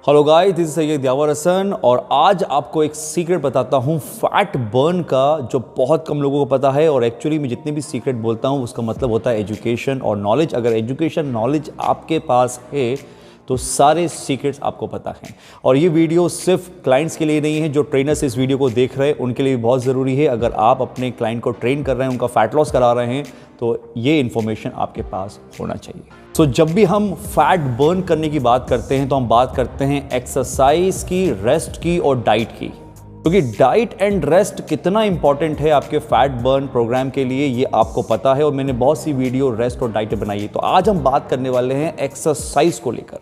Hello guys, this is Syed Yawar Hasan और आज आपको एक सीक्रेट बताता हूँ फैट बर्न का, जो बहुत कम लोगों को पता है। और एक्चुअली मैं जितने भी सीक्रेट बोलता हूँ उसका मतलब होता है एजुकेशन और नॉलेज। अगर एजुकेशन नॉलेज आपके पास है तो सारे सीक्रेट्स आपको पता हैं। और ये वीडियो सिर्फ क्लाइंट्स के लिए नहीं है, जो ट्रेनर्स इस वीडियो को देख रहे हैं उनके लिए भी बहुत ज़रूरी है। अगर आप अपने क्लाइंट को ट्रेन कर रहे हैं, उनका फैट लॉस करा रहे हैं, तो ये इन्फॉर्मेशन आपके पास होना चाहिए। सो जब भी हम फैट बर्न करने की बात करते हैं तो हम बात करते हैं एक्सरसाइज की, रेस्ट की और डाइट की। क्योंकि डाइट एंड रेस्ट कितना इंपॉर्टेंट है आपके फैट बर्न प्रोग्राम के लिए, ये आपको पता है। और मैंने बहुत सी वीडियो रेस्ट और डाइट बनाई है। तो आज हम बात करने वाले हैं एक्सरसाइज को लेकर।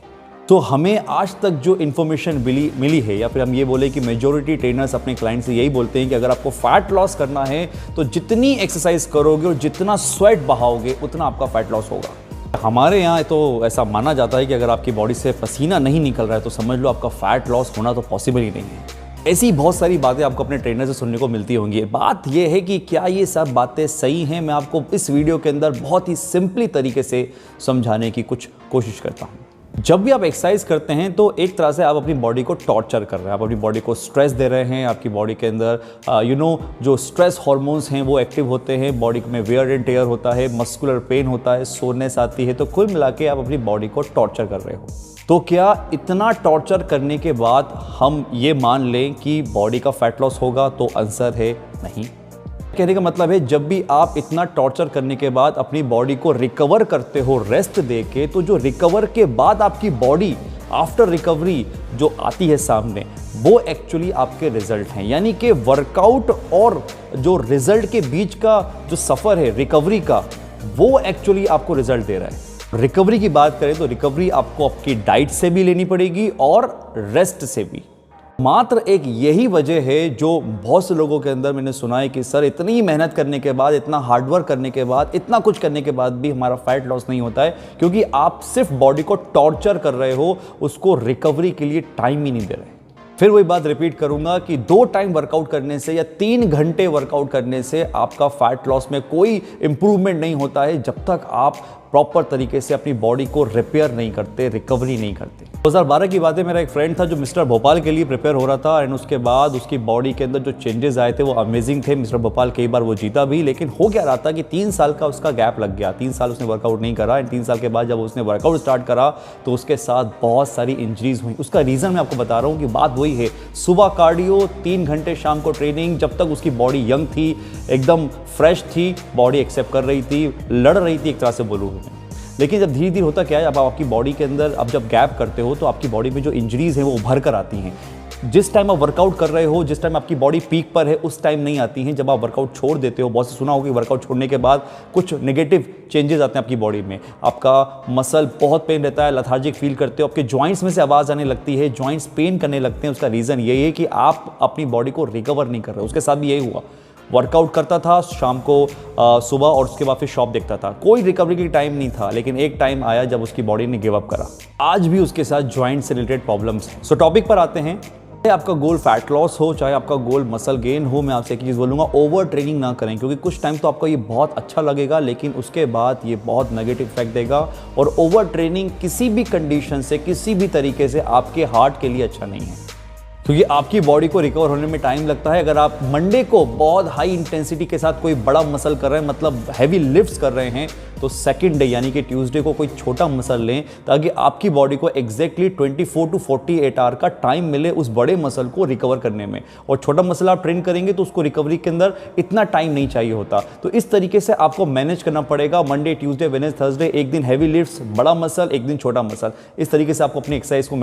तो हमें आज तक जो इन्फॉर्मेशन मिली है, या फिर हम ये बोले कि मेजॉरिटी ट्रेनर्स अपने क्लाइंट से यही बोलते हैं कि अगर आपको फैट लॉस करना है तो जितनी एक्सरसाइज करोगे और जितना स्वेट बहाओगे उतना आपका फैट लॉस होगा। हमारे यहाँ तो ऐसा माना जाता है कि अगर आपकी बॉडी से पसीना नहीं निकल रहा है तो समझ लो आपका फैट लॉस होना तो पॉसिबल ही नहीं है। ऐसी बहुत सारी बातें आपको अपने ट्रेनर से सुनने को मिलती होंगी। बात यह है कि क्या ये सब बातें सही हैं? मैं आपको इस वीडियो के अंदर बहुत ही सिंपली तरीके से समझाने की कुछ कोशिश करता हूँ। जब भी आप एक्सरसाइज करते हैं तो एक तरह से आप अपनी बॉडी को टॉर्चर कर रहे हैं, आप अपनी बॉडी को स्ट्रेस दे रहे हैं। आपकी बॉडी के अंदर जो स्ट्रेस हार्मोन्स हैं वो एक्टिव होते हैं, बॉडी में वेयर एंड टेयर होता है, मस्कुलर पेन होता है, सोरनेस आती है। तो कुल मिला के आप अपनी बॉडी को टॉर्चर कर रहे हो। तो क्या इतना टॉर्चर करने के बाद हम ये मान लें कि बॉडी का फैट लॉस होगा? तो आंसर है नहीं। कहने का मतलब है, जब भी आप इतना टॉर्चर करने के बाद अपनी बॉडी को रिकवर करते हो रेस्ट देके, तो जो रिकवर के बाद आपकी बॉडी आफ्टर रिकवरी जो आती है सामने, वो एक्चुअली आपके रिजल्ट हैं। यानी कि वर्कआउट और जो रिजल्ट के बीच का जो सफ़र है रिकवरी का, वो एक्चुअली आपको रिजल्ट दे रहा है। रिकवरी की बात करें तो रिकवरी आपको आपकी डाइट से भी लेनी पड़ेगी और रेस्ट से भी। मात्र एक यही वजह है जो बहुत से लोगों के अंदर मैंने सुना है कि सर इतनी मेहनत करने के बाद, इतना हार्डवर्क करने के बाद, इतना कुछ करने के बाद भी हमारा फैट लॉस नहीं होता है, क्योंकि आप सिर्फ बॉडी को टॉर्चर कर रहे हो, उसको रिकवरी के लिए टाइम ही नहीं दे रहे। फिर वही बात रिपीट करूंगा कि 2 टाइम वर्कआउट करने से या 3 घंटे वर्कआउट करने से आपका फैट लॉस में कोई इंप्रूवमेंट नहीं होता है, जब तक आप प्रॉपर तरीके से अपनी बॉडी को रिपेयर नहीं करते, रिकवरी नहीं करते। 2012 की बात है, मेरा एक फ्रेंड था जो मिस्टर भोपाल के लिए प्रिपेयर हो रहा था एंड उसके बाद उसकी बॉडी के अंदर जो चेंजेस आए थे वो अमेजिंग थे। मिस्टर भोपाल कई बार वो जीता भी, लेकिन हो क्या रहा था कि 3 साल का उसका गैप लग गया। 3 साल उसने वर्कआउट नहीं करा एंड 3 साल के बाद जब उसने वर्कआउट स्टार्ट करा तो उसके साथ बहुत सारी इंजरीज हुई। उसका रीज़न मैं आपको बता रहा हूँ कि बात वही है, सुबह कार्डियो, 3 घंटे शाम को ट्रेनिंग। जब तक उसकी बॉडी यंग थी, एकदम फ्रेश थी, बॉडी एक्सेप्ट कर रही थी, लड़ रही थी एक तरह से बोलूँ। लेकिन जब धीरे धीरे होता क्या है, अब आपकी बॉडी के अंदर अब जब गैप करते हो तो आपकी बॉडी में जो इंजरीज हैं वो उभर कर आती हैं। जिस टाइम आप वर्कआउट कर रहे हो, जिस टाइम आपकी बॉडी पीक पर है, उस टाइम नहीं आती हैं। जब आप वर्कआउट छोड़ देते हो, बहुत से सुना होगा कि वर्कआउट छोड़ने के बाद कुछ नेगेटिव चेंजेस आते हैं आपकी बॉडी में। आपका मसल बहुत पेन रहता है, लथार्जिक फील करते हो, आपके जॉइंट्स में से आवाज़ आने लगती है, जॉइंट्स पेन करने लगते हैं। उसका रीज़न यही है कि आप अपनी बॉडी को रिकवर नहीं कर रहे हो। उसके साथ भी यही हुआ, वर्कआउट करता था शाम को, सुबह, और उसके बाद फिर शॉप देखता था, कोई रिकवरी की टाइम नहीं था। लेकिन एक टाइम आया जब उसकी बॉडी ने गिव अप करा। आज भी उसके साथ जॉइंट से रिलेटेड प्रॉब्लम्स हैं। सो टॉपिक पर आते हैं। चाहे आपका गोल फैट लॉस हो, चाहे आपका गोल मसल गेन हो, मैं आपसे एक चीज़ बोलूँगा, ओवर ट्रेनिंग ना करें। क्योंकि कुछ टाइम तो आपको ये बहुत अच्छा लगेगा, लेकिन उसके बाद ये बहुत नेगेटिव इफेक्ट देगा। और ओवर ट्रेनिंग किसी भी कंडीशन से, किसी भी तरीके से आपके हार्ट के लिए अच्छा नहीं है, क्योंकि आपकी बॉडी को रिकवर होने में टाइम लगता है। अगर आप मंडे को बहुत हाई इंटेंसिटी के साथ कोई बड़ा मसल कर रहे हैं, मतलब हैवी लिफ्ट्स कर रहे हैं, तो सेकंड डे यानी कि ट्यूसडे को कोई छोटा मसल लें, ताकि आपकी बॉडी को एग्जैक्टली 24 to 48 आवर का टाइम मिले उस बड़े मसल को रिकवर करने में। और छोटा मसल आप ट्रेन करेंगे तो उसको रिकवरी के अंदर इतना टाइम नहीं चाहिए होता। तो इस तरीके से आपको मैनेज करना पड़ेगा। मंडे, ट्यूसडे, वेडनेसडे, थर्सडे, एक दिन हैवी लिफ्ट्स, बड़ा मसल, एक दिन छोटा मसल। इस तरीके से आपको अपनी एक्सरसाइज को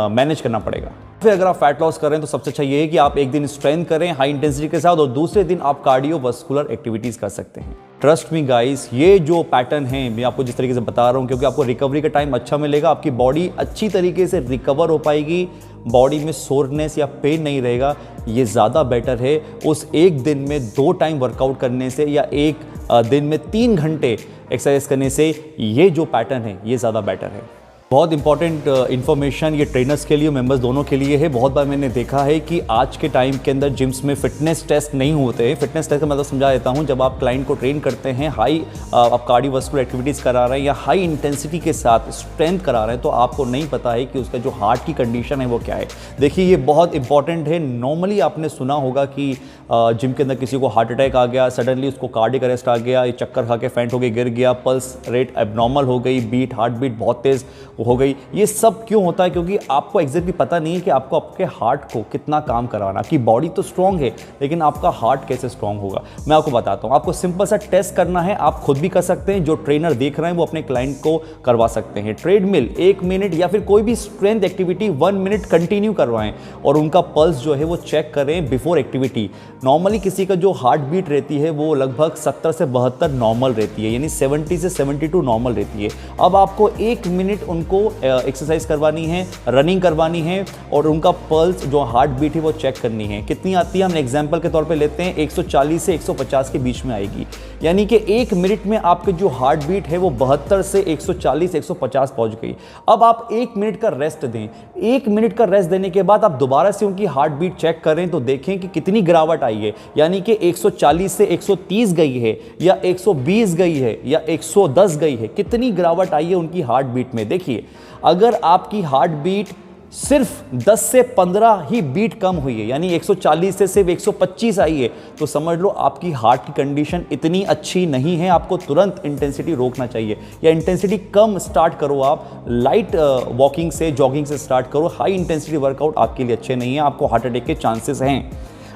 मैनेज करना पड़ेगा। फिर अगर आप फैट लॉस कर रहे हैं तो सबसे अच्छा ये है कि आप एक दिन स्ट्रेंथ करें हाई इंटेंसिटी के साथ, और दूसरे दिन आप कार्डियोवास्कुलर एक्टिविटीज कर सकते हैं। ट्रस्ट मी गाइस, ये जो पैटर्न है मैं आपको जिस तरीके से बता रहा हूँ, क्योंकि आपको रिकवरी का टाइम अच्छा मिलेगा, आपकी बॉडी अच्छी तरीके से रिकवर हो पाएगी, बॉडी में सोरनेस या पेन नहीं रहेगा। ये ज़्यादा बेटर है उस एक दिन में 2 टाइम वर्कआउट करने से, या एक दिन में 3 घंटे एक्सरसाइज करने से। ये जो पैटर्न है ये ज़्यादा बेटर है। बहुत इंपॉर्टेंट इन्फॉर्मेशन ये ट्रेनर्स के लिए, मेंबर्स दोनों के लिए है। बहुत बार मैंने देखा है कि आज के टाइम के अंदर जिम्स में फिटनेस टेस्ट नहीं होते हैं। फिटनेस टेस्ट का मतलब समझा देता हूँ, जब आप क्लाइंट को ट्रेन करते हैं, हाई आप कार्डियोवास्कुलर एक्टिविटीज़ करा रहे हैं या हाई इंटेंसिटी के साथ स्ट्रेंथ करा रहे हैं, तो आपको नहीं पता है कि उसका जो हार्ट की कंडीशन है वो क्या है। देखिए ये बहुत इंपॉर्टेंट है। नॉर्मली आपने सुना होगा कि जिम के अंदर किसी को हार्ट अटैक आ गया, सडनली उसको कार्डियक अरेस्ट आ गया, ये चक्कर खा के फेंट हो गई, गिर गया, पल्स रेट एबनॉर्मल हो गई, बीट हार्ट बीट बहुत तेज़ हो गई। ये सब क्यों होता है? क्योंकि आपको एग्जैक्टली पता नहीं है कि आपको आपके हार्ट को कितना काम कराना। कि बॉडी तो स्ट्रांग है लेकिन आपका हार्ट कैसे स्ट्रांग होगा, मैं आपको बताता हूँ। आपको सिंपल सा टेस्ट करना है, आप खुद भी कर सकते हैं, जो ट्रेनर देख रहे हैं वो अपने क्लाइंट को करवा सकते हैं। ट्रेडमिल 1 मिनट या फिर कोई भी स्ट्रेंथ एक्टिविटी 1 मिनट कंटिन्यू करवाएं और उनका पल्स जो है वो चेक करें बिफोर एक्टिविटी। नॉर्मली किसी का जो हार्ट बीट रहती है वो लगभग 70 से 72 नॉर्मल रहती है, यानी 70 से 72 नॉर्मल रहती है। अब आपको 1 मिनट उनको एक्सरसाइज करवानी है, रनिंग करवानी है और उनका पल्स जो हार्ट बीट है वो चेक करनी है। कितनी आती है हम एग्जांपल के तौर पे लेते हैं, 140 से 150 के बीच में आएगी। यानी कि 1 मिनट में आपके जो हार्ट बीट है वो 72 से 140 150 पहुंच गई। अब आप 1 मिनट का रेस्ट दें। 1 मिनट का रेस्ट देने के बाद आप दोबारा से उनकी हार्ट बीट चेक करें तो देखें कि कितनी गिरावट आई है। यानी कि 140 से 130 गई है या 120 गई है या 110 गई है, कितनी गिरावट आई है उनकी हार्ट बीट में। देखिए अगर आपकी हार्ट बीट सिर्फ 10 से 15 ही बीट कम हुई है, यानी 140 से सिर्फ 125 आई है, तो समझ लो आपकी हार्ट की कंडीशन इतनी अच्छी नहीं है। आपको तुरंत इंटेंसिटी रोकना चाहिए या इंटेंसिटी कम स्टार्ट करो। आप लाइट वॉकिंग से, जॉगिंग से स्टार्ट करो। हाई इंटेंसिटी वर्कआउट आपके लिए अच्छे नहीं है, आपको हार्ट अटैक के चांसेस हैं।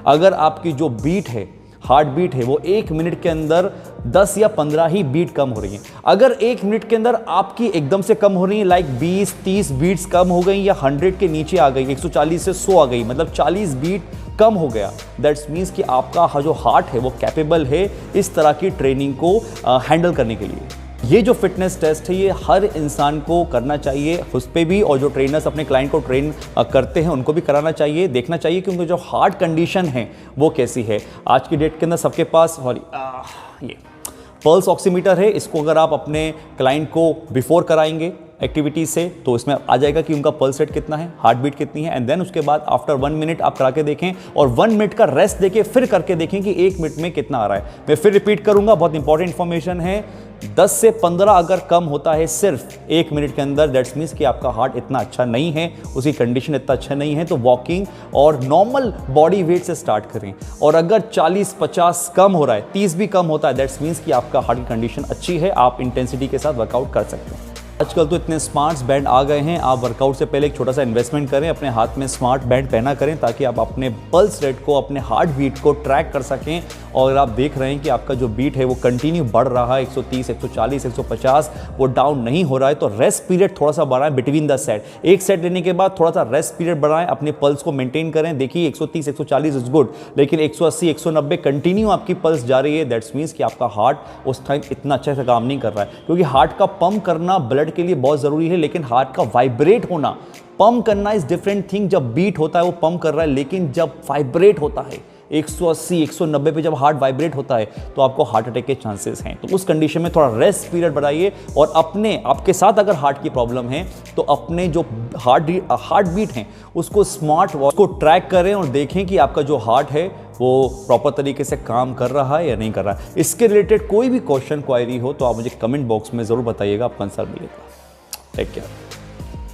अगर आपकी जो बीट है, हार्ट बीट है, वो 1 मिनट के अंदर 10 या 15 ही बीट कम हो रही है। अगर 1 मिनट के अंदर आपकी एकदम से कम हो रही है, लाइक 20-30 बीट्स कम हो गई या 100 के नीचे आ गई, 140 से 100 आ गई, मतलब 40 बीट कम हो गया, दैट्स मीन्स कि आपका जो हार्ट है वो कैपेबल है इस तरह की ट्रेनिंग को हैंडल करने के लिए। ये जो फिटनेस टेस्ट है ये हर इंसान को करना चाहिए, उस पर भी, और जो ट्रेनर्स अपने क्लाइंट को ट्रेन करते हैं उनको भी कराना चाहिए, देखना चाहिए कि उनकी जो हार्ट कंडीशन है वो कैसी है। आज की डेट के अंदर सबके पास ये पल्स ऑक्सीमीटर है। इसको अगर आप अपने क्लाइंट को बिफोर कराएंगे एक्टिविटीज से तो इसमें आ जाएगा कि उनका पल्स रेट कितना है, हार्ट बीट कितनी है, एंड देन उसके बाद आफ्टर 1 मिनट आप करा के देखें और 1 मिनट का रेस्ट देके फिर करके देखें कि 1 मिनट में कितना आ रहा है। मैं फिर रिपीट करूंगा, बहुत इंपॉर्टेंट इंफॉर्मेशन है। 10 से 15 अगर कम होता है सिर्फ 1 मिनट के अंदर, दैट्स मीन्स कि आपका हार्ट इतना अच्छा नहीं है, उसकी कंडीशन इतना अच्छा नहीं है, तो वॉकिंग और नॉर्मल बॉडी वेट से स्टार्ट करें। और अगर 40-50 कम हो रहा है, 30 भी कम होता है, दैट्स मीन्स कि आपका हार्ट की कंडीशन अच्छी है, आप इंटेंसिटी के साथ वर्कआउट कर सकते हैं। आजकल तो इतने स्मार्ट बैंड आ गए हैं, आप वर्कआउट से पहले एक छोटा सा इन्वेस्टमेंट करें, अपने हाथ में स्मार्ट बैंड पहना करें ताकि आप अपने पल्स रेट को, अपने हार्ट बीट को ट्रैक कर सकें। और अगर आप देख रहे हैं कि आपका जो बीट है वो कंटिन्यू बढ़ रहा है, 130, 140, 150, वो डाउन नहीं हो रहा है, तो रेस्ट पीरियड थोड़ा सा बढ़ाएं बिटवीन द सेट। एक सेट लेने के बाद थोड़ा सा रेस्ट पीरियड बढ़ाएं, अपने पल्स को मेंटेन करें। देखिए 130, 140 इज गुड, लेकिन 180, 190 कंटिन्यू आपकी पल्स जा रही है, दैट्स मीन्स कि आपका हार्ट उस टाइम इतना अच्छे से काम नहीं कर रहा है। क्योंकि हार्ट का पंप करना ब्लड के लिए बहुत ज़रूरी है, लेकिन हार्ट का वाइब्रेट होना, पंप करना इज डिफरेंट थिंग। जब बीट होता है वो पंप कर रहा है, लेकिन जब वाइब्रेट होता है 180, 190 पे जब हार्ट वाइब्रेट होता है तो आपको हार्ट अटैक के चांसेस हैं। तो उस कंडीशन में थोड़ा रेस्ट पीरियड बढ़ाइए और आपके साथ अगर हार्ट की प्रॉब्लम है तो अपने जो हार्ट बीट हैं उसको स्मार्ट वॉच को ट्रैक करें और देखें कि आपका जो हार्ट है वो प्रॉपर तरीके से काम कर रहा है या नहीं कर रहा है। इसके रिलेटेड कोई भी क्वेश्चन क्वायरी हो तो आप मुझे कमेंट बॉक्स में ज़रूर बताइएगा, आपका आंसर मिलेगा। Take care.